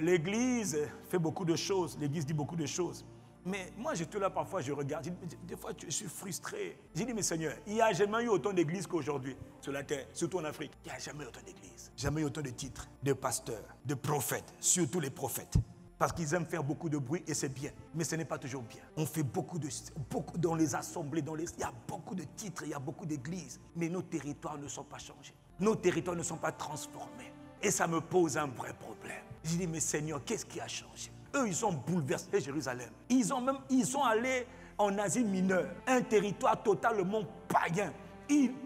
L'église fait beaucoup de choses, l'église dit beaucoup de choses. Mais moi, j'étais là, parfois, je regarde, des fois, je suis frustré. J'ai dit, mais Seigneur, il n'y a jamais eu autant d'églises qu'aujourd'hui sur la terre, surtout en Afrique. Il n'y a jamais eu autant d'églises, jamais eu autant de titres, de pasteurs, de prophètes, surtout les prophètes. Parce qu'ils aiment faire beaucoup de bruit et c'est bien. Mais ce n'est pas toujours bien. On fait beaucoup dans les assemblées, il y a beaucoup de titres, il y a beaucoup d'églises. Mais nos territoires ne sont pas changés. Nos territoires ne sont pas transformés. Et ça me pose un vrai problème. J'ai dit, mais Seigneur, qu'est-ce qui a changé? Eux, ils ont bouleversé Jérusalem. Ils sont allés en Asie mineure, un territoire totalement païen.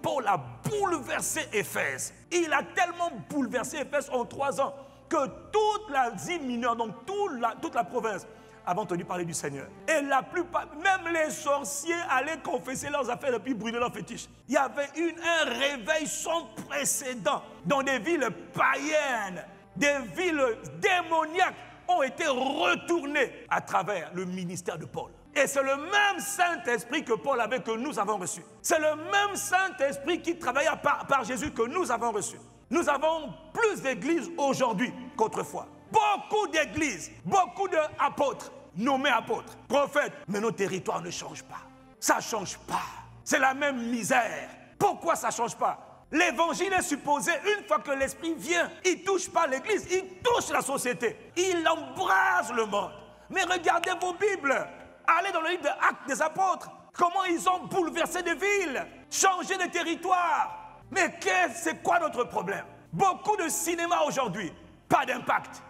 Paul a bouleversé Éphèse. Il a tellement bouleversé Éphèse en 3 ans que toute l'Asie mineure, donc toute la province, avait entendu parler du Seigneur. Et la plupart, même les sorciers allaient confesser leurs affaires et puis brûler leurs fétiches. Il y avait un réveil sans précédent dans des villes païennes, des villes démoniaques ont été retournées à travers le ministère de Paul. Et c'est le même Saint-Esprit que Paul avait, que nous avons reçu. C'est le même Saint-Esprit qui travailla par Jésus que nous avons reçu. Nous avons plus d'églises aujourd'hui qu'autrefois. Beaucoup d'églises, beaucoup d'apôtres, nommés apôtres, prophètes. Mais nos territoires ne changent pas. Ça ne change pas. C'est la même misère. Pourquoi ça ne change pas? L'évangile est supposé, une fois que l'Esprit vient, il ne touche pas l'église, il touche la société. Il embrase le monde. Mais regardez vos Bibles. Allez dans le livre des Actes des Apôtres. Comment ils ont bouleversé des villes, changé de territoire. Mais c'est quoi notre problème? Beaucoup de cinéma aujourd'hui, pas d'impact.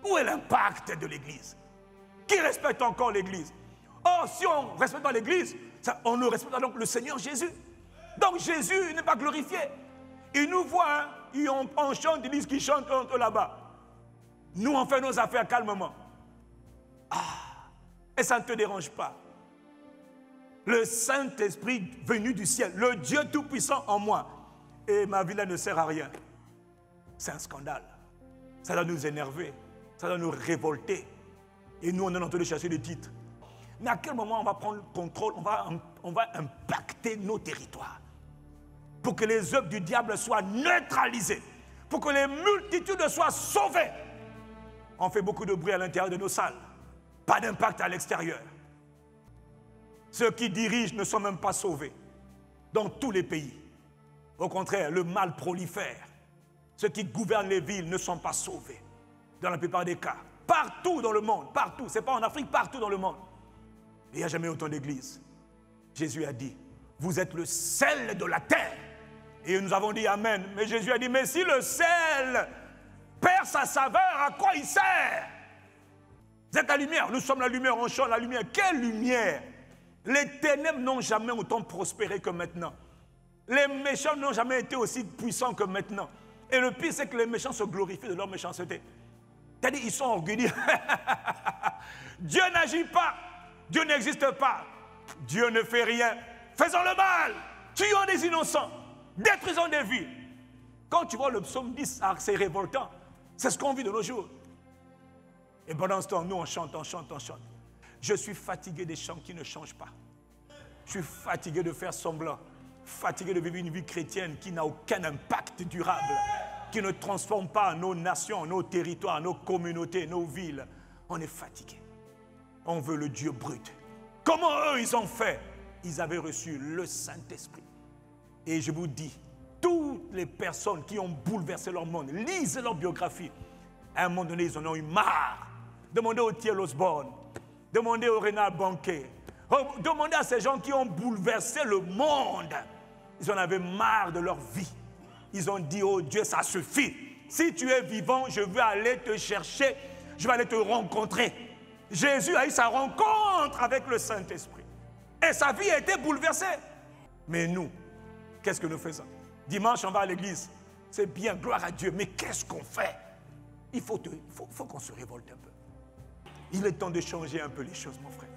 Où est l'impact de l'église? Qui respecte encore l'église? Or, si on ne respecte pas l'église, on ne respecte pas donc le Seigneur Jésus. Donc Jésus n'est pas glorifié. Il nous voit, hein, on chante, ils disent qu'ils chantent là-bas. Nous, on fait nos affaires calmement. Et ça ne te dérange pas. Le Saint-Esprit venu du ciel, le Dieu Tout-Puissant en moi, et ma vie là ne sert à rien. C'est un scandale. Ça doit nous énerver, ça doit nous révolter. Et nous, on est en train de chercher des titres. Mais à quel moment on va prendre le contrôle, on va impacter nos territoires pour que les œuvres du diable soient neutralisées, pour que les multitudes soient sauvées? On fait beaucoup de bruit à l'intérieur de nos salles, pas d'impact à l'extérieur. Ceux qui dirigent ne sont même pas sauvés dans tous les pays. Au contraire, le mal prolifère. Ceux qui gouvernent les villes ne sont pas sauvés dans la plupart des cas. Partout dans le monde, partout, ce n'est pas en Afrique, partout dans le monde. Il n'y a jamais autant d'églises. Jésus a dit, vous êtes le sel de la terre. Et nous avons dit Amen. Mais Jésus a dit, mais si le sel perd sa saveur, à quoi il sert? Vous êtes la lumière, nous sommes la lumière, on chante la lumière. Quelle lumière? Les ténèbres n'ont jamais autant prospéré que maintenant. Les méchants n'ont jamais été aussi puissants que maintenant. Et le pire, c'est que les méchants se glorifient de leur méchanceté. C'est-à-dire, ils sont orgueilleux. Dieu n'agit pas. Dieu n'existe pas. Dieu ne fait rien. Faisons le mal. Tuons des innocents. Détruisons des vies. Quand tu vois le psaume 10, c'est révoltant. C'est ce qu'on vit de nos jours. Et pendant ce temps, nous, on chante, on chante, on chante. Je suis fatigué des chants qui ne changent pas. Je suis fatigué de faire semblant. Fatigué de vivre une vie chrétienne qui n'a aucun impact durable, qui ne transforme pas nos nations, nos territoires, nos communautés, nos villes. On est fatigué. On veut le Dieu brut. Comment eux, ils ont fait? Ils avaient reçu le Saint-Esprit. Et je vous dis, toutes les personnes qui ont bouleversé leur monde, lisez leur biographie. À un moment donné, ils en ont eu marre. Demandez au T.L. Osborne, demandez au Reinhard Bonnke, demandez à ces gens qui ont bouleversé le monde. Ils en avaient marre de leur vie. Ils ont dit, oh Dieu, ça suffit. Si tu es vivant, je veux aller te chercher, je vais aller te rencontrer. Jésus a eu sa rencontre avec le Saint-Esprit. Et sa vie a été bouleversée. Mais nous, qu'est-ce que nous faisons? Dimanche, on va à l'église. C'est bien, gloire à Dieu. Mais qu'est-ce qu'on fait? Il faut qu'on se révolte un peu. Il est temps de changer un peu les choses, mon frère.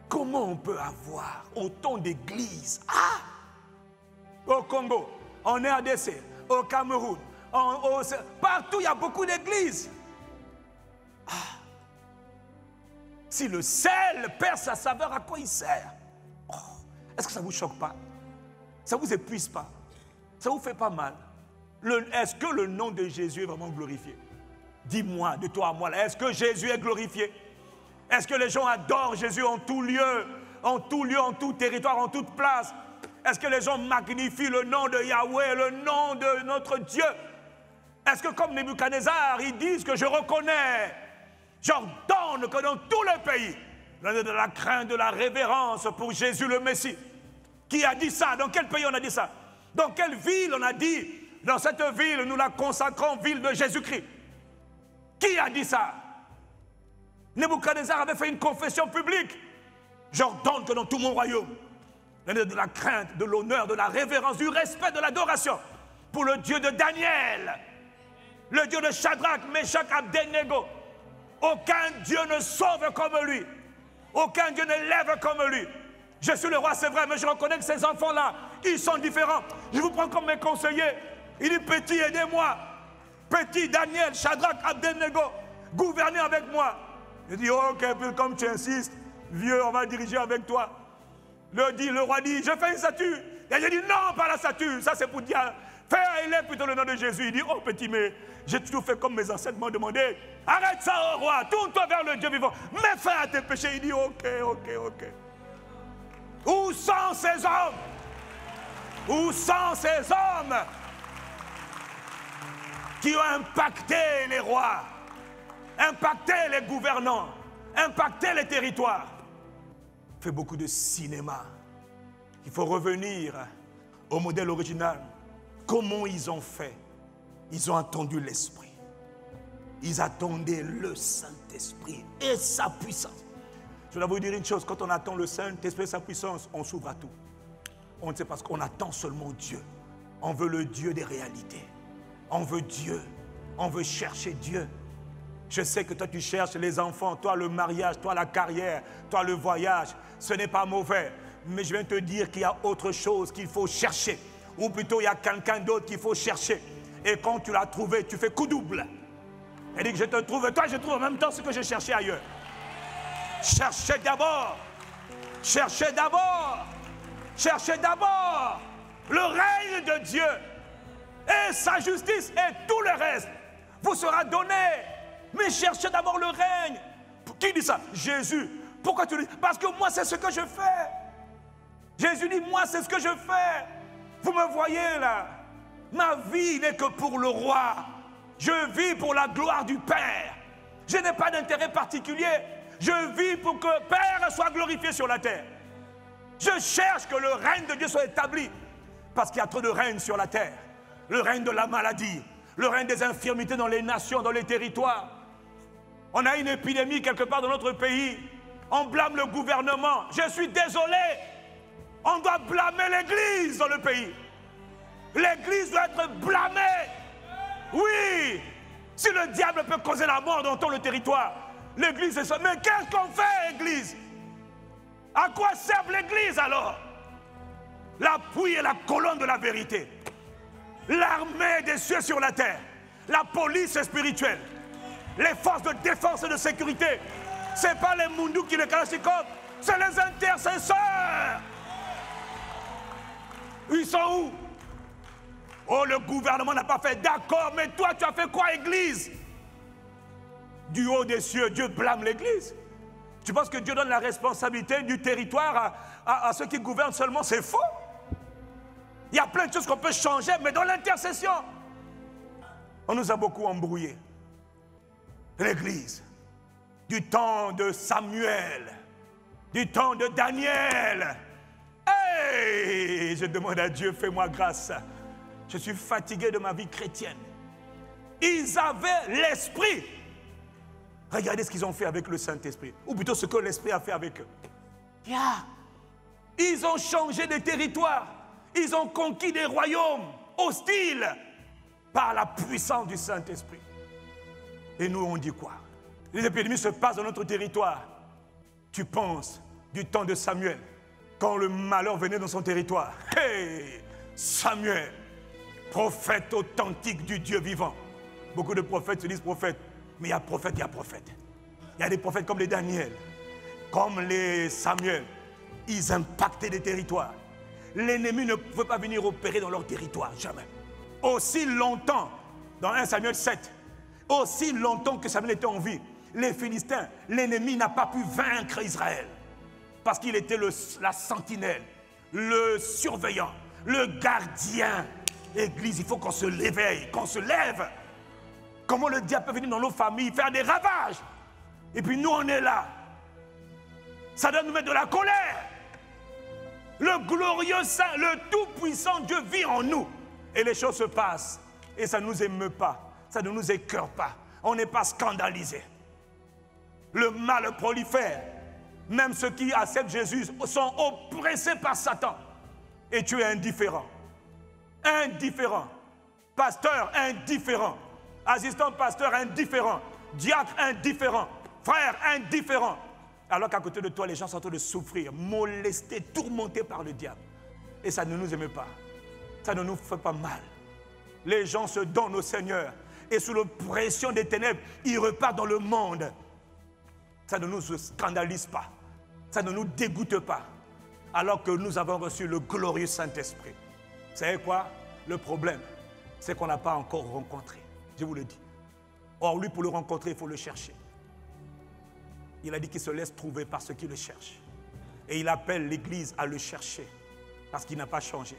Comment on peut avoir autant d'églises? Au Congo, en RDC, au Cameroun, partout il y a beaucoup d'églises. Si le sel perd sa saveur, à quoi il sert? Est-ce que ça ne vous choque pas? Ça ne vous épuise pas? Ça ne vous fait pas mal? Est-ce que le nom de Jésus est vraiment glorifié? Dis-moi, de toi à moi, est-ce que Jésus est glorifié? Est-ce que les gens adorent Jésus en tout lieu, en tout territoire, en toute place? Est-ce que les gens magnifient le nom de Yahweh, le nom de notre Dieu? Est-ce que comme Nebuchadnezzar, ils disent que je reconnais, j'ordonne que dans tout le pays, il y a de la crainte, de la révérence pour Jésus le Messie? Qui a dit ça? Dans quel pays on a dit ça? Dans quelle ville on a dit, dans cette ville, nous la consacrons ville de Jésus-Christ? Qui a dit ça? Nebuchadnezzar avait fait une confession publique. J'ordonne que dans tout mon royaume, il y a de la crainte, de l'honneur, de la révérence, du respect, de l'adoration pour le Dieu de Daniel, le Dieu de Shadrach, Meshach, Abednego. Aucun Dieu ne sauve comme lui. Aucun Dieu ne lève comme lui. Je suis le roi, c'est vrai, mais je reconnais que ces enfants-là, ils sont différents. Je vous prends comme mes conseillers. Il dit, petit, aidez-moi. Petit Daniel, Shadrach, Abednego, gouvernez avec moi. Il dit, ok, comme tu insistes, vieux, on va diriger avec toi. Le roi dit, je fais une statue. Et il dit, non, pas la statue, ça c'est pour dire, fais un élève plutôt le nom de Jésus. Il dit, oh petit, mais j'ai toujours fait comme mes ancêtres m'ont demandé. Arrête ça, oh roi, tourne-toi vers le Dieu vivant. Mets fin à tes péchés. Il dit, ok. Où sont ces hommes? Où sont ces hommes qui ont impacté les rois, impacté les gouvernants, impacté les territoires? On fait beaucoup de cinéma. Il faut revenir au modèle original. Comment ils ont fait? Ils ont attendu l'Esprit. Ils attendaient le Saint-Esprit et sa puissance. Je dois vous dire une chose, quand on attend le Saint-Esprit et sa puissance, on s'ouvre à tout. On ne sait pas parce qu'on attend seulement Dieu. On veut le Dieu des réalités. On veut Dieu. On veut chercher Dieu. Je sais que toi tu cherches les enfants, toi le mariage, toi la carrière, toi le voyage. Ce n'est pas mauvais. Mais je viens te dire qu'il y a autre chose qu'il faut chercher. Ou plutôt il y a quelqu'un d'autre qu'il faut chercher. Et quand tu l'as trouvé, tu fais coup double. Elle dit que je te trouve, et toi je trouve en même temps ce que j'ai cherché ailleurs. Cherchez d'abord le règne de Dieu et sa justice et tout le reste vous sera donné. Mais cherchez d'abord le règne. Qui dit ça? Jésus. Pourquoi tu le dis? Parce que moi c'est ce que je fais. Jésus dit, moi c'est ce que je fais. Vous me voyez là. Ma vie n'est que pour le roi. Je vis pour la gloire du Père. Je n'ai pas d'intérêt particulier. Je vis pour que le Père soit glorifié sur la terre. Je cherche que le règne de Dieu soit établi. Parce qu'il y a trop de règne sur la terre. Le règne de la maladie. Le règne des infirmités dans les nations, dans les territoires. On a une épidémie quelque part dans notre pays. On blâme le gouvernement. Je suis désolé. On doit blâmer l'Église dans le pays. L'Église doit être blâmée. Oui. Si le diable peut causer la mort dans tout le territoire, l'Église est ça. Mais qu'est-ce qu'on fait, Église? À quoi sert l'Église alors? L'appui et la colonne de la vérité. L'armée des cieux sur la terre. La police spirituelle. Les forces de défense et de sécurité. Ce n'est pas les Moundou qui les Kalachnikov, c'est les intercesseurs. Ils sont où? Oh, le gouvernement n'a pas fait. D'accord, mais toi, tu as fait quoi, Église? Du haut des cieux, Dieu blâme l'Église. Tu penses que Dieu donne la responsabilité du territoire à ceux qui gouvernent seulement? C'est faux. Il y a plein de choses qu'on peut changer, mais dans l'intercession, on nous a beaucoup embrouillés. L'Église, du temps de Samuel, du temps de Daniel. Hey, je demande à Dieu, fais-moi grâce. Je suis fatigué de ma vie chrétienne. Ils avaient l'Esprit. Regardez ce qu'ils ont fait avec le Saint-Esprit. Ou plutôt ce que l'Esprit a fait avec eux. Ils ont changé de territoire. Ils ont conquis des royaumes hostiles par la puissance du Saint-Esprit. Et nous, on dit quoi? Les épidémies se passent dans notre territoire. Tu penses du temps de Samuel, quand le malheur venait dans son territoire. Hey, Samuel, prophète authentique du Dieu vivant. Beaucoup de prophètes se disent prophètes. Mais il y a prophète, il y a prophète. Il y a des prophètes comme les Daniel, comme les Samuel. Ils impactaient des territoires. L'ennemi ne pouvait pas venir opérer dans leur territoire, jamais. Aussi longtemps, dans 1 Samuel 7, Aussi longtemps que Samuel était en vie, les Philistins, l'ennemi n'a pas pu vaincre Israël. Parce qu'il était la sentinelle, le surveillant, le gardien. Église, il faut qu'on se l'éveille, qu'on se lève. Comment le diable peut venir dans nos familles, faire des ravages? Et puis nous, on est là. Ça doit nous mettre de la colère. Le glorieux Saint, le tout-puissant Dieu vit en nous. Et les choses se passent. Et ça ne nous émeut pas. Ça ne nous écœure pas. On n'est pas scandalisé. Le mal prolifère. Même ceux qui acceptent Jésus sont oppressés par Satan. Et tu es indifférent. Indifférent. Pasteur indifférent. Assistant pasteur indifférent. Diacre indifférent. Frère indifférent. Alors qu'à côté de toi, les gens sont en train de souffrir, molestés, tourmentés par le diable. Et ça ne nous émeut pas. Ça ne nous fait pas mal. Les gens se donnent au Seigneur. Et sous la pression des ténèbres, ils repartent dans le monde. Ça ne nous scandalise pas. Ça ne nous dégoûte pas. Alors que nous avons reçu le glorieux Saint-Esprit. Vous savez quoi? Le problème, c'est qu'on n'a pas encore rencontré. Je vous le dis. Or, lui, pour le rencontrer, il faut le chercher. Il a dit qu'il se laisse trouver par ceux qui le cherchent. Et il appelle l'Église à le chercher. Parce qu'il n'a pas changé.